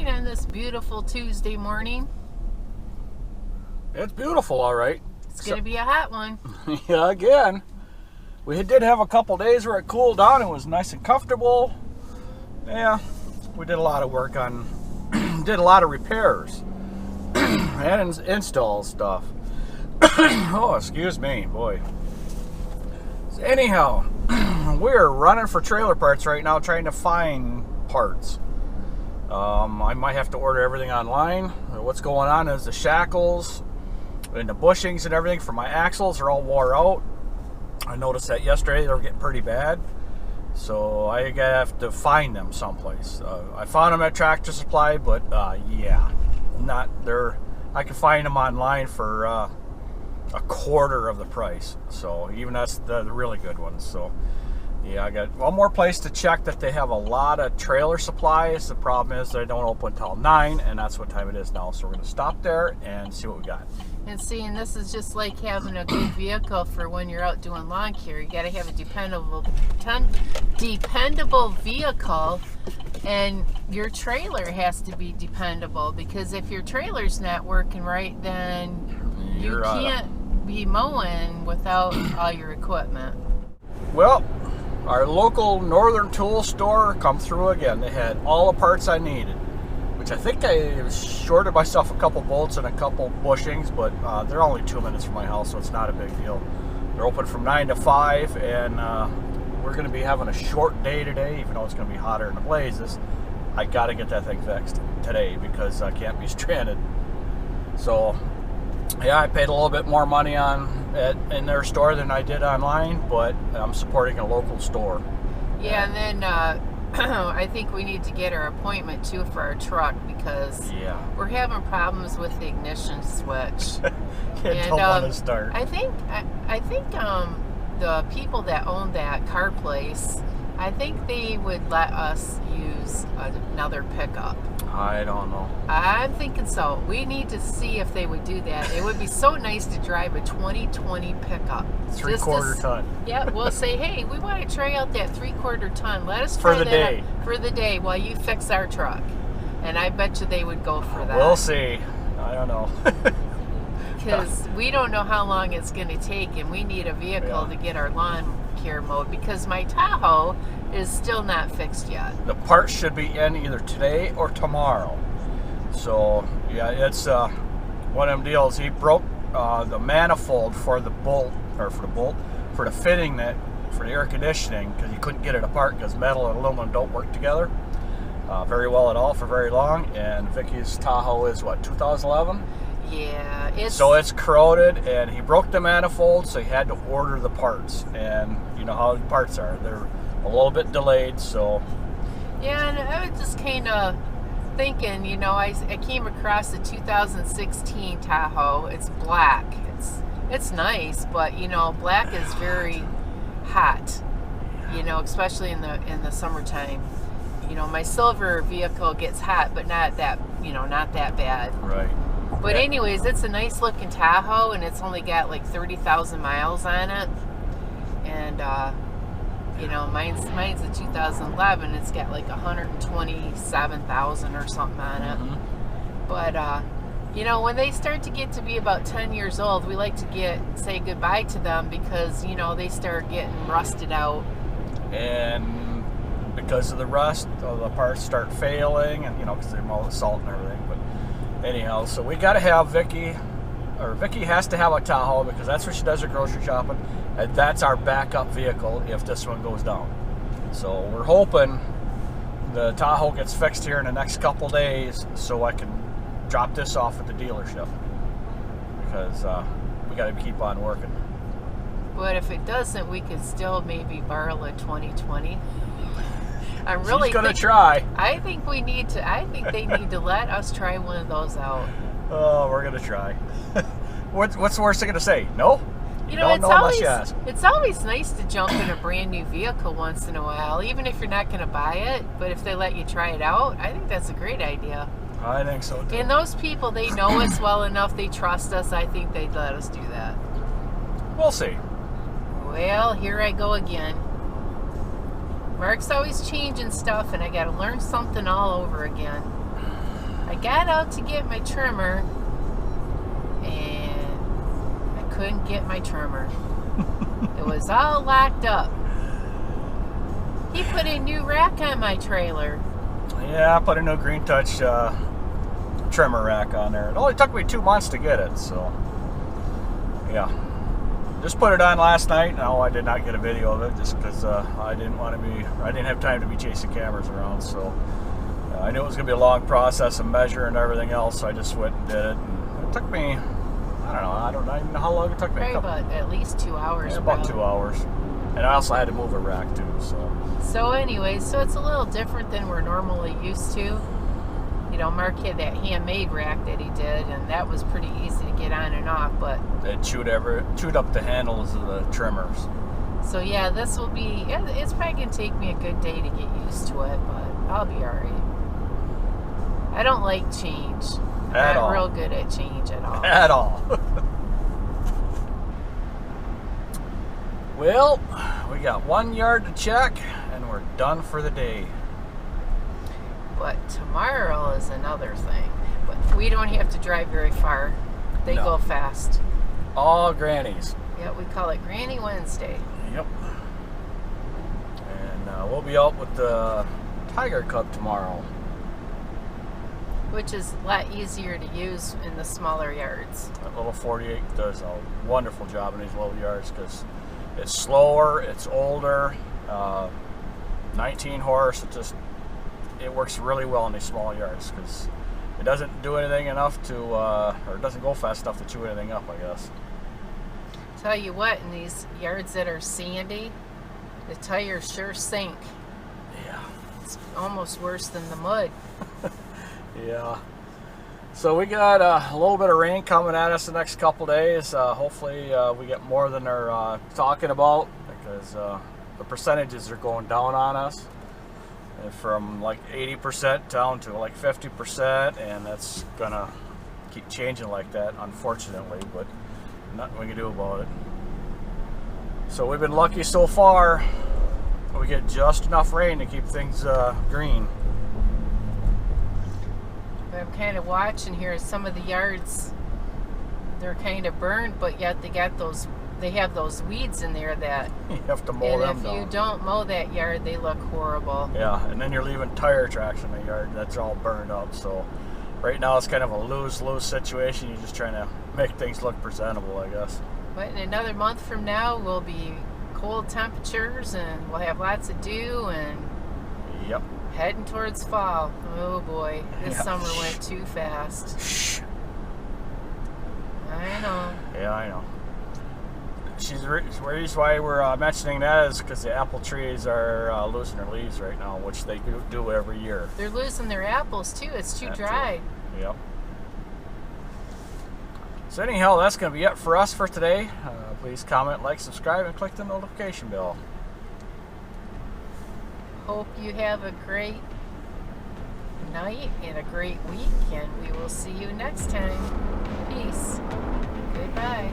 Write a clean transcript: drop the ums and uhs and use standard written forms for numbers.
on this beautiful Tuesday morning. It's beautiful, all right. It's going to be a hot one. Yeah, again. We did have a couple days where it cooled down and was nice and comfortable. Yeah, we did a lot of work on, did a lot of repairs and install stuff. Oh, excuse me, boy. So anyhow, we're running for trailer parts right now, trying to find parts. I might have to order everything online. What's going on is the shackles and the bushings and everything for my axles are all wore out. I noticed that yesterday they were getting pretty bad, so I have to find them someplace. I found them at Tractor Supply, but yeah, not there. I can find them online for a quarter of the price. So even that's the really good ones. So yeah, I got one more place to check that they have a lot of trailer supplies. The problem is they don't open until 9, and that's what time it is now. So we're gonna stop there and see what we got. And see, and this is just like having a good vehicle for when you're out doing lawn care. You got to have a dependable vehicle, and your trailer has to be dependable, because if your trailer's not working right, then you can't be mowing without all your equipment. Well, our local Northern Tool store come through again. They had all the parts I needed, which I think I shorted myself a couple bolts and a couple bushings, but they're only 2 minutes from my house, so it's not a big deal. They're open from 9 to 5, and we're going to be having a short day today, even though it's going to be hotter in the blazes. I got to get that thing fixed today because I can't be stranded. So, yeah, I paid a little bit more money in their store than I did online, but I'm supporting a local store. Yeah, and then I think we need to get our appointment too for our truck, because we're having problems with the ignition switch. Don't want to start. I think the people that own that car place, I think they would let us use another pickup. I don't know. I'm thinking so. We need to see if they would do that. It would be so nice to drive a 2020 pickup. 3/4 ton. Yeah, we'll say, hey, we want to try out that 3/4 ton. Let us try that for the day while you fix our truck. And I bet you they would go for that. We'll see. I don't know. Because we don't know how long it's going to take, and we need a vehicle to get our lawn care mowed, because my Tahoe is still not fixed yet. The parts should be in either today or tomorrow. So yeah, it's one of them deals. He broke the manifold for the for the fitting that for the air conditioning, because he couldn't get it apart because metal and aluminum don't work together very well at all for very long. And Vicki's Tahoe is what, 2011? Yeah, so it's corroded, and he broke the manifold, so he had to order the parts. And you know how the parts are; they're a little bit delayed. So yeah, and I was just kind of thinking, you know, I came across the 2016 Tahoe. It's black. It's nice, but you know, black is very hot. You know, especially in the summertime. You know, my silver vehicle gets hot, but not that bad. Right. But anyways, it's a nice looking Tahoe, and it's only got like 30,000 miles on it. And you know, mine's a 2011. It's got like 127,000 or something on it. Mm-hmm. But you know, when they start to get to be about 10 years old, we like to say goodbye to them, because you know they start getting rusted out. And because of the rust, the parts start failing, and you know, because they're all the salt and everything. But anyhow, so we got to have Vicki has to have a Tahoe, because that's where she does her grocery shopping, and that's our backup vehicle if this one goes down. So we're hoping the Tahoe gets fixed here in the next couple days, so I can drop this off at the dealership, because we got to keep on working. But if it doesn't, we could still maybe borrow a 2020. I'm She's really gonna try. I think they need to let us try one of those out. Oh, we're gonna try. What's the worst thing to say? No? You know, it's always nice to jump in a brand new vehicle once in a while, even if you're not gonna buy it. But if they let you try it out, I think that's a great idea. I think so too. And those people, they know us well enough, they trust us. I think they'd let us do that. We'll see. Well, here I go again. Mark's always changing stuff, and I got to learn something all over again. I got out to get my trimmer, and I couldn't get my trimmer. It was all locked up. He put a new rack on my trailer. Yeah, I put a new Green Touch trimmer rack on there. It only took me 2 months to get it, so yeah. Just put it on last night. No, I did not get a video of it just because I didn't have time to be chasing cameras around, so I knew it was going to be a long process of measure and everything else, so I just went and did it. And it took me, I don't even know how long it took me. Probably about at least 2 hours. Yeah, about 2 hours. And I also had to move a rack too, So anyway, so it's a little different than we're normally used to. You know, Mark had that handmade rack that he did, and that was pretty easy to get on and off, but it chewed up the handles of the trimmers. So yeah, this will be, it's probably going to take me a good day to get used to it, but I'll be alright. I don't like change. I'm not real good at change at all. At all. Well, we got 1 yard to check, and we're done for the day. But tomorrow is another thing. But we don't have to drive very far. They go fast. All grannies. Yep, we call it Granny Wednesday. Yep. And we'll be out with the Tiger Cub tomorrow. Which is a lot easier to use in the smaller yards. That little 48 does a wonderful job in these little yards because it's slower, it's older, 19 horse. It works really well in these small yards because it doesn't do anything enough to, or it doesn't go fast enough to chew anything up, I guess. Tell you what, in these yards that are sandy, the tires sure sink. Yeah. It's almost worse than the mud. Yeah. So we got a little bit of rain coming at us the next couple days. Hopefully we get more than they're talking about because the percentages are going down on us. And from like 80% down to like 50%, and that's gonna keep changing like that, unfortunately, but nothing we can do about it. So we've been lucky so far. We get just enough rain to keep things green. I'm kind of watching here. Some of the yards, they're kind of burned, but yet they have those weeds in there that you have to mow them down. And if you don't mow that yard, they look horrible. Yeah, and then you're leaving tire tracks in the yard that's all burned up. So right now it's kind of a lose-lose situation. You're just trying to make things look presentable, I guess. But in another month from now, we'll be cold temperatures and we'll have lots to do and yep, heading towards fall. Oh boy, this summer went too fast. Shh. I know. Yeah, I know. The reason why we're mentioning that is because the apple trees are losing their leaves right now, which they do every year. They're losing their apples too. It's too dry. Yep. So anyhow, that's going to be it for us for today. Please comment, like, subscribe, and click the notification bell. Hope you have a great night and a great week, and we will see you next time. Peace. Goodbye.